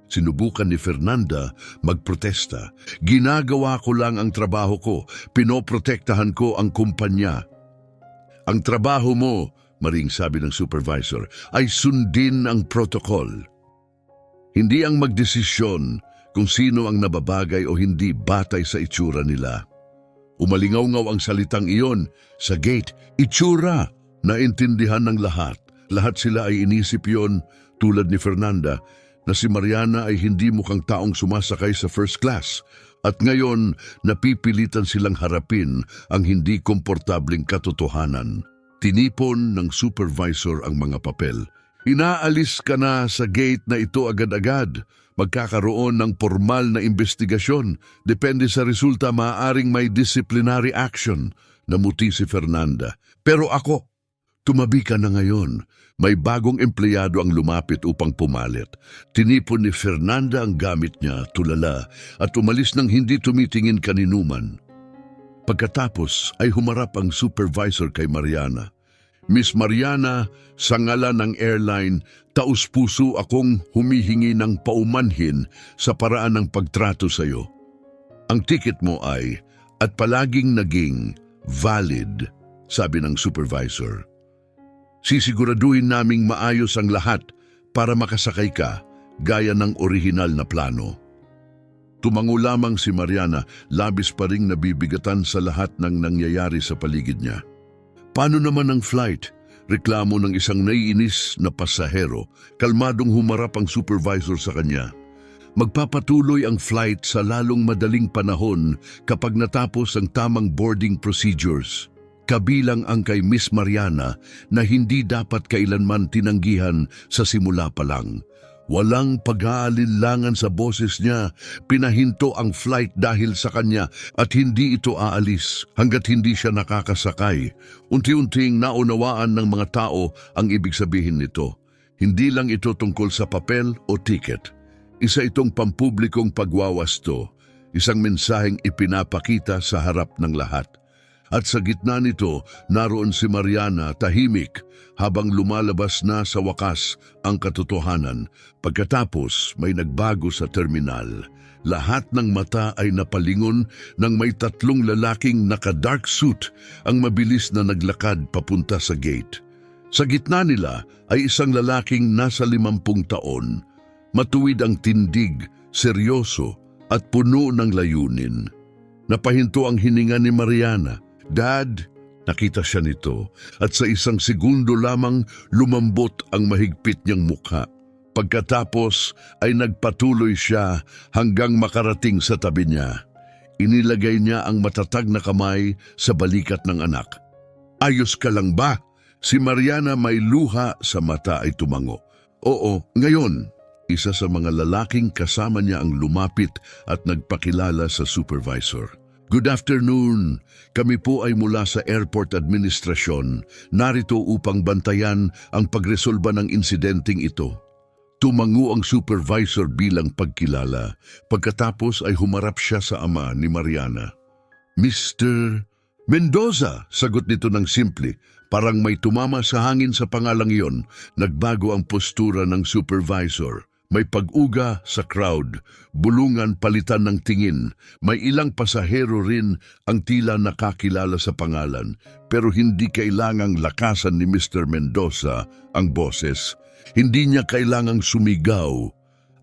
Sinubukan ni Fernanda magprotesta. Ginagawa ko lang ang trabaho ko. Pinoprotektahan ko ang kumpanya. Ang trabaho mo, maring sabi ng supervisor, ay sundin ang protocol. Hindi ang magdesisyon kung sino ang nababagay o hindi batay sa itsura nila. Umalingaw-ngaw ang salitang iyon sa gate. Itsura! Naintindihan ng lahat. Lahat sila ay inisip yon, tulad ni Fernanda, na si Mariana ay hindi mukhang taong sumasakay sa first class. At ngayon, napipilitan silang harapin ang hindi komportabling katotohanan. Tinipon ng supervisor ang mga papel. Inaalis ka na sa gate na ito agad-agad. Magkakaroon ng formal na investigasyon. Depende sa resulta, maaaring may disciplinary action. Namuti si Fernanda. Pero ako, tumabi ka na ngayon. May bagong empleyado ang lumapit upang pumalit. Tinipon ni Fernanda ang gamit niya, tulala, at umalis nang hindi tumitingin kaninuman. Pagkatapos ay humarap ang supervisor kay Mariana. Miss Mariana, sa ngalan ng airline, taus-puso akong humihingi ng paumanhin sa paraan ng pagtrato sa iyo. Ang ticket mo ay, at palaging naging, valid, sabi ng supervisor. Sisiguraduhin naming maayos ang lahat para makasakay ka gaya ng orihinal na plano. Tumango lamang si Mariana, labis pa ring nabibigatan sa lahat ng nangyayari sa paligid niya. Paano naman ang flight? Reklamo ng isang naiinis na pasahero. Kalmadong humarap ang supervisor sa kanya. Magpapatuloy ang flight sa lalong madaling panahon kapag natapos ang tamang boarding procedures. Kabilang ang kay Miss Mariana na hindi dapat kailanman tinanggihan sa simula pa lang. Walang pag-aalinlangan sa boses niya, pinahinto ang flight dahil sa kanya at hindi ito aalis hanggat hindi siya nakakasakay. Unti-unting naunawaan ng mga tao ang ibig sabihin nito. Hindi lang ito tungkol sa papel o ticket. Isa itong pampublikong pagwawasto, isang mensaheng ipinapakita sa harap ng lahat. At sa gitna nito, naroon si Mariana tahimik habang lumalabas na sa wakas ang katotohanan. Pagkatapos may nagbago sa terminal. Lahat ng mata ay napalingon nang may tatlong lalaking naka-dark suit ang mabilis na naglakad papunta sa gate. Sa gitna nila ay isang lalaking nasa 50 taon. Matuwid ang tindig, seryoso at puno ng layunin. Napahinto ang hininga ni Mariana. Dad, nakita siya nito at sa isang segundo lamang lumambot ang mahigpit niyang mukha. Pagkatapos ay nagpatuloy siya hanggang makarating sa tabi niya. Inilagay niya ang matatag na kamay sa balikat ng anak. Ayos ka lang ba? Si Mariana may luha sa mata ay tumango. Oo, ngayon. Isa sa mga lalaking kasama niya ang lumapit at nagpakilala sa supervisor. Good afternoon. Kami po ay mula sa airport administrasyon. Narito upang bantayan ang pagresolba ng insidenteng ito. Tumango ang supervisor bilang pagkilala. Pagkatapos ay humarap siya sa ama ni Mariana. Mr. Mendoza, sagot nito ng simple. Parang may tumama sa hangin sa pangalang iyon. Nagbago ang postura ng supervisor. May pag-uga sa crowd, bulungan palitan ng tingin. May ilang pasahero rin ang tila nakakilala sa pangalan, pero hindi kailangang lakasan ni Mr. Mendoza ang boses. Hindi niya kailangang sumigaw.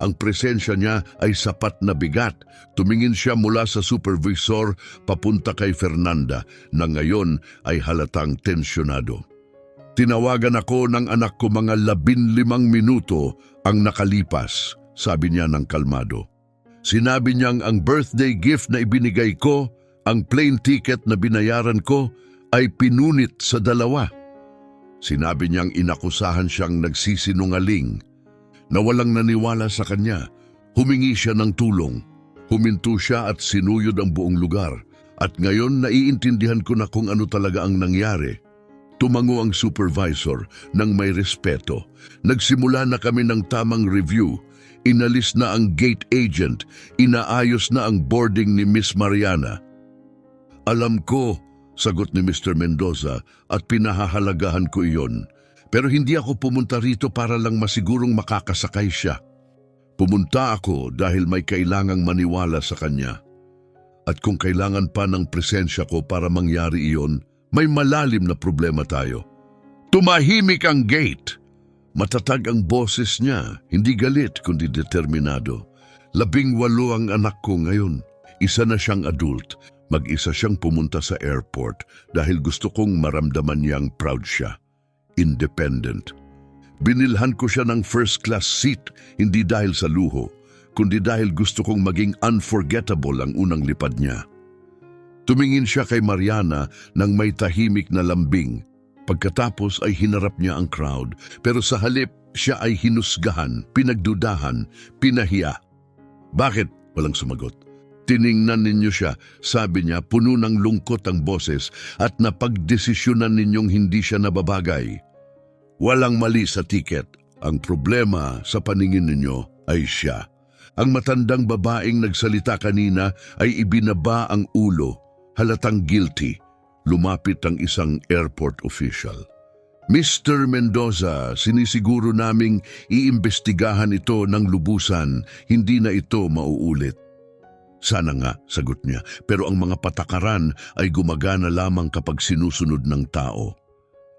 Ang presensya niya ay sapat na bigat. Tumingin siya mula sa supervisor papunta kay Fernanda na ngayon ay halatang tensyonado. Tinawagan ako ng anak ko mga 15 minuto ang nakalipas, sabi niya ng kalmado. Sinabi niyang ang birthday gift na ibinigay ko, ang plane ticket na binayaran ko, ay pinunit sa 2. Sinabi niyang inakusahan siyang nagsisinungaling. Na walang naniwala sa kanya, humingi siya ng tulong. Huminto siya at sinuyod ang buong lugar. At ngayon naiintindihan ko na kung ano talaga ang nangyari. Tumango ang supervisor ng may respeto. Nagsimula na kami ng tamang review. Inalis na ang gate agent. Inaayos na ang boarding ni Miss Mariana. Alam ko, sagot ni Mr. Mendoza, at pinahahalagahan ko iyon. Pero hindi ako pumunta rito para lang masigurong makakasakay siya. Pumunta ako dahil may kailangang maniwala sa kanya. At kung kailangan pa ng presensya ko para mangyari iyon, may malalim na problema tayo. Tumahimik ang gate! Matatag ang boses niya, hindi galit kundi determinado. 18 ang anak ko ngayon. Isa na siyang adult. Mag-isa siyang pumunta sa airport dahil gusto kong maramdaman niyang proud siya. Independent. Binilhan ko siya ng first class seat, hindi dahil sa luho, kundi dahil gusto kong maging unforgettable ang unang lipad niya. Tumingin siya kay Mariana nang may tahimik na lambing. Pagkatapos ay hinarap niya ang crowd, pero sa halip siya ay hinusgahan, pinagdudahan, pinahiya. Bakit? Walang sumagot. Tiningnan ninyo siya, sabi niya, puno ng lungkot ang boses at napagdesisyonan ninyong hindi siya nababagay. Walang mali sa tiket. Ang problema sa paningin ninyo ay siya. Ang matandang babaeng nagsalita kanina ay ibinaba ang ulo, halatang guilty. Lumapit ang isang airport official. Mr. Mendoza, sinisiguro naming iimbestigahan ito ng lubusan, hindi na ito mauulit. Sana nga, sagot niya, pero ang mga patakaran ay gumagana lamang kapag sinusunod ng tao.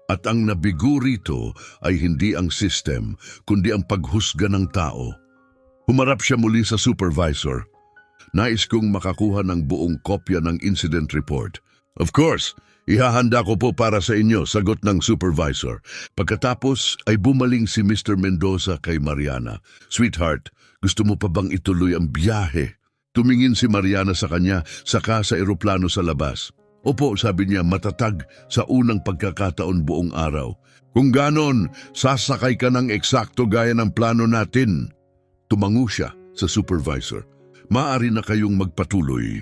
At ang nabigo rito ay hindi ang system, kundi ang paghusga ng tao. Humarap siya muli sa supervisor. Nais kong makakuha ng buong kopya ng incident report. Of course, ihahanda ko po para sa inyo, sagot ng supervisor. Pagkatapos ay bumaling si Mr. Mendoza kay Mariana. Sweetheart, gusto mo pa bang ituloy ang biyahe? Tumingin si Mariana sa kanya, saka sa eroplano sa labas. Opo, sabi niya, matatag sa unang pagkakataon buong araw. Kung ganon, sasakay ka ng eksakto gaya ng plano natin. Tumango siya sa supervisor. Maaari na kayong magpatuloy.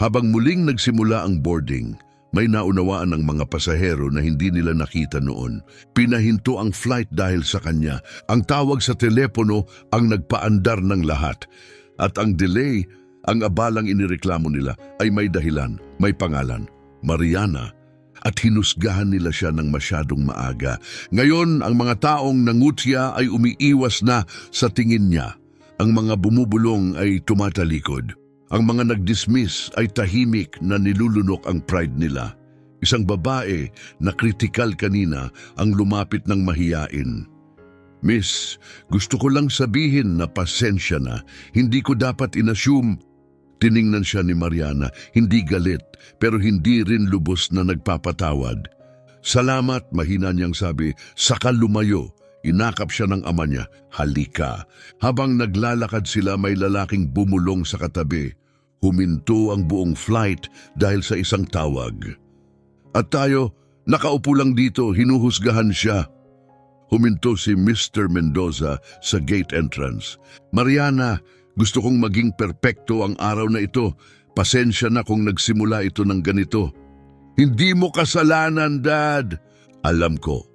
Habang muling nagsimula ang boarding, may naunawaan ng mga pasahero na hindi nila nakita noon. Pinahinto ang flight dahil sa kanya. Ang tawag sa telepono ang nagpaandar ng lahat. At ang delay, ang abalang inireklamo nila ay may dahilan, may pangalan, Mariana. At hinusgahan nila siya ng masyadong maaga. Ngayon, ang mga taong nangutya ay umiiwas na sa tingin niya. Ang mga bumubulong ay tumatalikod. Ang mga nag-dismiss ay tahimik na nilulunok ang pride nila. Isang babae na kritikal kanina ang lumapit ng mahiyain. Miss, gusto ko lang sabihin na pasensya na. Hindi ko dapat inassume. Tiningnan siya ni Mariana, hindi galit, pero hindi rin lubos na nagpapatawad. Salamat, mahina niyang sabi, saka lumayo. Inakap siya ng ama niya, halika. Habang naglalakad sila, may lalaking bumulong sa katabi. Huminto ang buong flight dahil sa isang tawag. At tayo, nakaupo lang dito, hinuhusgahan siya. Huminto si Mr. Mendoza sa gate entrance. Mariana, gusto kong maging perpekto ang araw na ito. Pasensya na kung nagsimula ito ng ganito. Hindi mo kasalanan, Dad. Alam ko,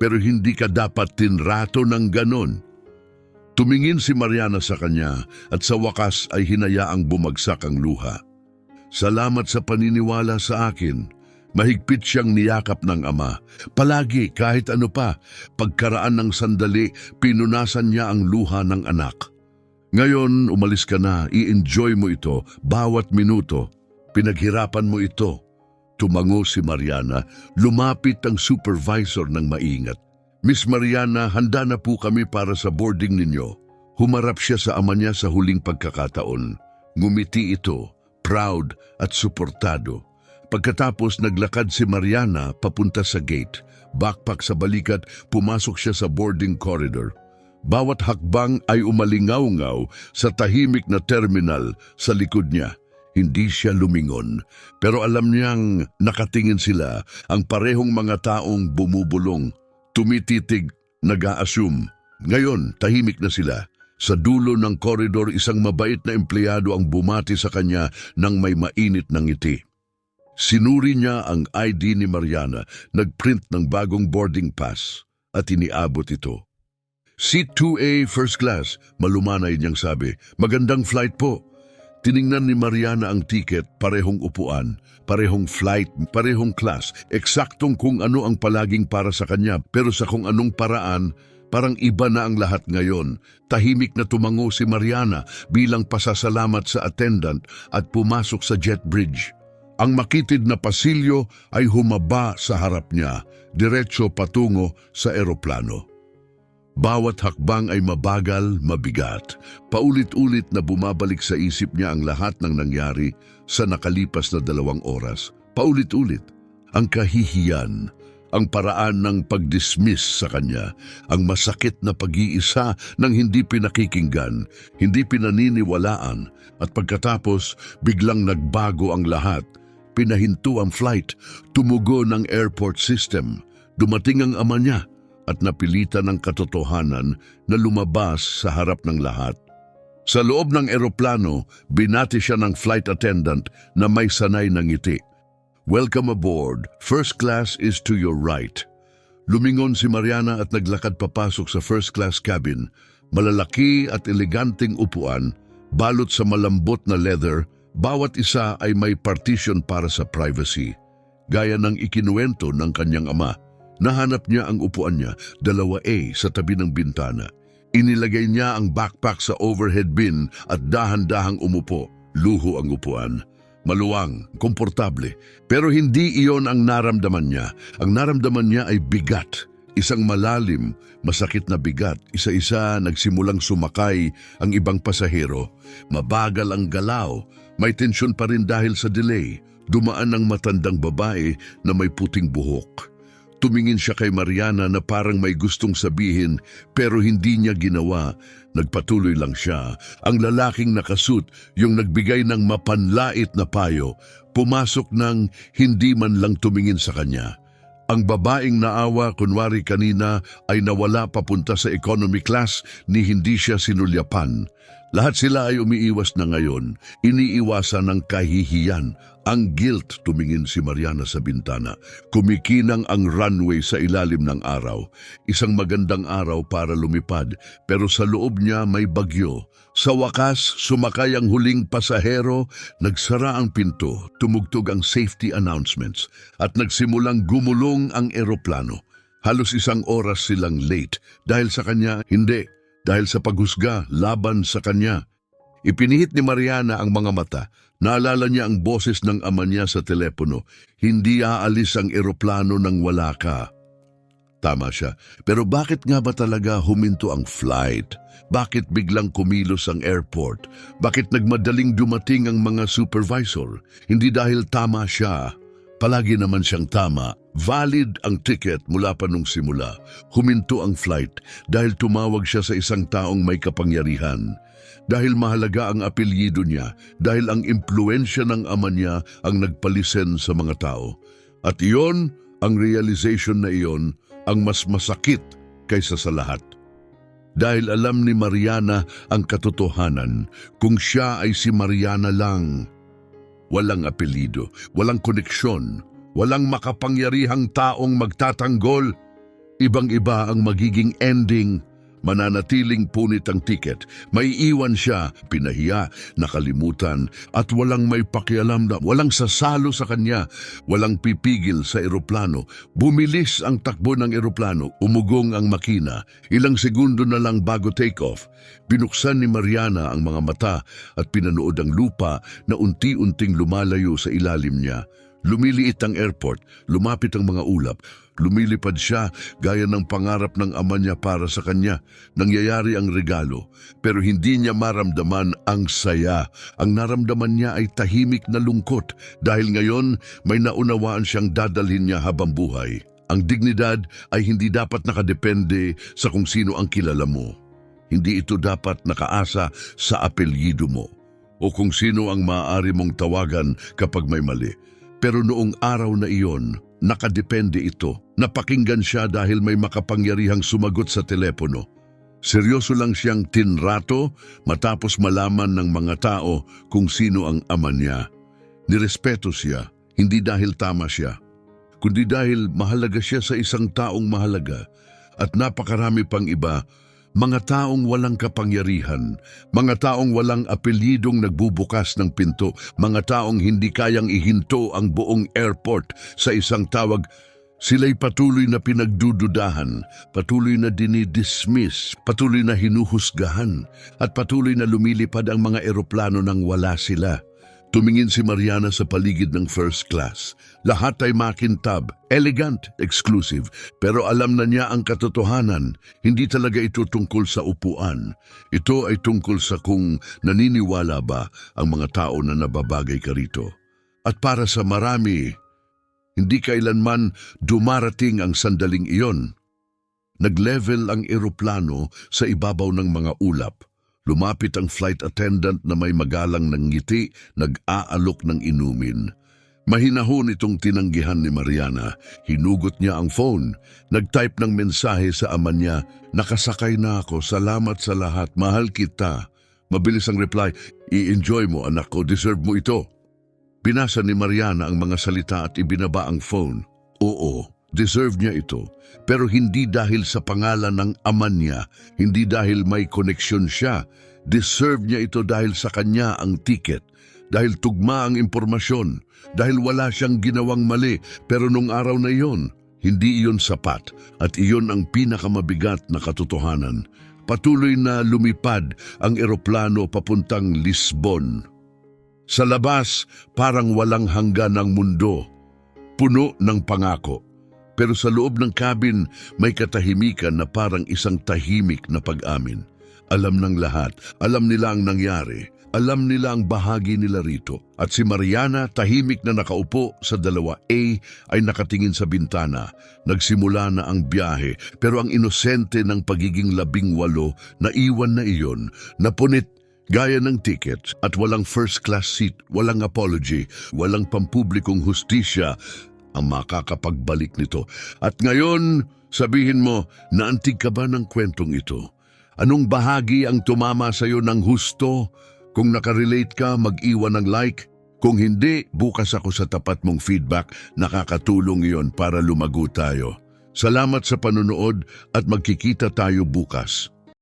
pero hindi ka dapat tinrato ng ganon. Tumingin si Mariana sa kanya at sa wakas ay hinayaang bumagsak ang luha. Salamat sa paniniwala sa akin. Mahigpit siyang niyakap ng ama. Palagi, kahit ano pa, pagkaraan ng sandali, pinunasan niya ang luha ng anak. Ngayon, umalis ka na, i-enjoy mo ito, bawat minuto. Pinaghirapan mo ito. Tumango si Mariana, lumapit ang supervisor ng maingat. Miss Mariana, handa na po kami para sa boarding ninyo. Humarap siya sa ama niya sa huling pagkakataon. Ngumiti ito, proud at suportado. Pagkatapos naglakad si Mariana papunta sa gate. Backpack sa balikat, pumasok siya sa boarding corridor. Bawat hakbang ay umalingaw-ngaw sa tahimik na terminal sa likod niya. Hindi siya lumingon, pero alam niyang nakatingin sila, ang parehong mga taong bumubulong, tumititig, nag-a-assume. Ngayon, tahimik na sila. Sa dulo ng koridor, isang mabait na empleyado ang bumati sa kanya ng may mainit na ngiti. Sinuri niya ang ID ni Mariana, nagprint ng bagong boarding pass at iniabot ito. Seat 2A first class, malumanay niyang sabi. Magandang flight po. Tiningnan ni Mariana ang tiket, parehong upuan, parehong flight, parehong class, eksaktong kung ano ang palaging para sa kanya, pero sa kung anong paraan, parang iba na ang lahat ngayon. Tahimik na tumango si Mariana bilang pasasalamat sa attendant at pumasok sa jet bridge. Ang makitid na pasilyo ay humaba sa harap niya, diretso patungo sa eroplano. Bawat hakbang ay mabagal, mabigat. Paulit-ulit na bumabalik sa isip niya ang lahat ng nangyari sa nakalipas na 2 oras. Paulit-ulit, ang kahihiyan, ang paraan ng pag-dismiss sa kanya, ang masakit na pag-iisa ng hindi pinakikinggan, hindi pinaniniwalaan, at pagkatapos biglang nagbago ang lahat. Pinahinto ang flight, tumugo ng airport system, dumating ang ama niya at napilitan ng katotohanan na lumabas sa harap ng lahat. Sa loob ng eroplano, binati siya ng flight attendant na may sanay ng ngiti. "Welcome aboard. First class is to your right." Lumingon si Mariana at naglakad papasok sa first class cabin. Malalaki at eleganteng upuan, balot sa malambot na leather, bawat isa ay may partition para sa privacy. Gaya ng ikinuwento ng kanyang ama, nahanap niya ang upuan niya, 2A sa tabi ng bintana. Inilagay niya ang backpack sa overhead bin at dahan-dahang umupo. Luho ang upuan. Maluwang, komportable. Pero hindi iyon ang naramdaman niya. Ang naramdaman niya ay bigat. Isang malalim, masakit na bigat. Isa-isa nagsimulang sumakay ang ibang pasahero. Mabagal ang galaw. May tensyon pa rin dahil sa delay. Dumaan ang matandang babae na may puting buhok. Tumingin siya kay Mariana na parang may gustong sabihin pero hindi niya ginawa. Nagpatuloy lang siya. Ang lalaking nakasuit, yung nagbigay ng mapanlait na payo, pumasok ng hindi man lang tumingin sa kanya. Ang babaeng naawa kunwari kanina ay nawala papunta sa economy class ni hindi siya sinulyapan. Lahat sila ay umiiwas na ngayon, iniiwasan ng kahihiyan. Ang guilt, tumingin si Mariana sa bintana. Kumikinang ang runway sa ilalim ng araw. Isang magandang araw para lumipad, pero sa loob niya may bagyo. Sa wakas, sumakay ang huling pasahero, nagsara ang pinto, tumugtog ang safety announcements, at nagsimulang gumulong ang eroplano. Halos 1 oras silang late. Dahil sa kanya, hindi. Dahil sa paghusga, laban sa kanya. Ipinihit ni Mariana ang mga mata. Naalala niya ang boses ng ama niya sa telepono. Hindi aalis ang eroplano nang wala ka. Tama siya. Pero bakit nga ba talaga huminto ang flight? Bakit biglang kumilos ang airport? Bakit nagmadaling dumating ang mga supervisor? Hindi dahil tama siya. Palagi naman siyang tama. Valid ang ticket mula pa nung simula. Huminto ang flight dahil tumawag siya sa isang taong may kapangyarihan. Dahil mahalaga ang apelyido niya, dahil ang impluensya ng ama niya ang nagpalisen sa mga tao. At iyon, ang realization na iyon, ang mas masakit kaysa sa lahat. Dahil alam ni Mariana ang katotohanan, kung siya ay si Mariana lang. Walang apelyido, walang koneksyon, walang makapangyarihang taong magtatanggol. Ibang-iba ang magiging ending. Mananatiling punit ang tiket, may iwan siya, pinahiya, nakalimutan, at walang may pakialam na walang sasalo sa kanya, walang pipigil sa eroplano. Bumilis ang takbo ng eroplano, umugong ang makina, ilang segundo na lang bago take-off. Binuksan ni Mariana ang mga mata at pinanood ang lupa na unti-unting lumalayo sa ilalim niya. Lumiliit ang airport, lumapit ang mga ulap, lumilipad siya gaya ng pangarap ng ama niya para sa kanya. Nangyayari ang regalo, pero hindi niya maramdaman ang saya. Ang naramdaman niya ay tahimik na lungkot dahil ngayon may naunawaan siyang dadalhin niya habang buhay. Ang dignidad ay hindi dapat nakadepende sa kung sino ang kilala mo. Hindi ito dapat nakaasa sa apelyido mo o kung sino ang maaari mong tawagan kapag may mali. Pero noong araw na iyon, nakadepende ito. Napakinggan siya dahil may makapangyarihang sumagot sa telepono. Seryoso lang siyang tinrato matapos malaman ng mga tao kung sino ang ama niya. Nirespeto siya, hindi dahil tama siya, kundi dahil mahalaga siya sa isang taong mahalaga at napakarami pang iba. Mga taong walang kapangyarihan, mga taong walang apelyidong nagbubukas ng pinto, mga taong hindi kayang ihinto ang buong airport sa isang tawag. Sila'y patuloy na pinagdududahan, patuloy na dinidismiss, patuloy na hinuhusgahan, at patuloy na lumilipad ang mga eroplano nang wala sila. Tumingin si Mariana sa paligid ng first class. Lahat ay makintab, elegant, exclusive. Pero alam na niya ang katotohanan. Hindi talaga ito tungkol sa upuan. Ito ay tungkol sa kung naniniwala ba ang mga tao na nababagay ka rito. At para sa marami, Hindi kailanman dumarating ang sandaling iyon. Nag-level ang eroplano sa ibabaw ng mga ulap. Lumapit ang flight attendant na may magalang ng ngiti, nag-aalok ng inumin. Mahinahon itong tinanggihan ni Mariana. Hinugot niya ang phone. Nag-type ng mensahe sa ama niya, "Nakasakay na ako, salamat sa lahat, mahal kita." Mabilis ang reply, "I-enjoy mo anak ko, deserve mo ito." Binasa ni Mariana ang mga salita at ibinaba ang phone. Oo, deserve niya ito. Pero hindi dahil sa pangalan ng ama niya, hindi dahil may koneksyon siya. Deserve niya ito dahil sa kanya ang ticket, dahil tugma ang impormasyon, dahil wala siyang ginawang mali. Pero nung araw na iyon, hindi iyon sapat at iyon ang pinakamabigat na katotohanan. Patuloy na lumipad ang eroplano papuntang Lisbon. Sa labas, parang walang hanggan ang mundo, puno ng pangako. Pero sa loob ng cabin, may katahimikan na parang isang tahimik na pag-amin. Alam ng lahat, alam nila ang nangyari, alam nila ang bahagi nila rito. At si Mariana, tahimik na nakaupo sa 2A, ay nakatingin sa bintana. Nagsimula na ang biyahe, pero ang inosente ng pagiging 18 na iwan na iyon, napunit gaya ng ticket at walang first class seat, walang apology, walang pampublikong hustisya ang makakapagbalik nito. At ngayon, sabihin mo, naantig ka ba ng kwentong ito? Anong bahagi ang tumama sa iyo ng husto? Kung nakarelate ka, mag-iwan ng like. Kung hindi, bukas ako sa tapat mong feedback, nakakatulong iyon para lumago tayo. Salamat sa panonood at magkikita tayo bukas.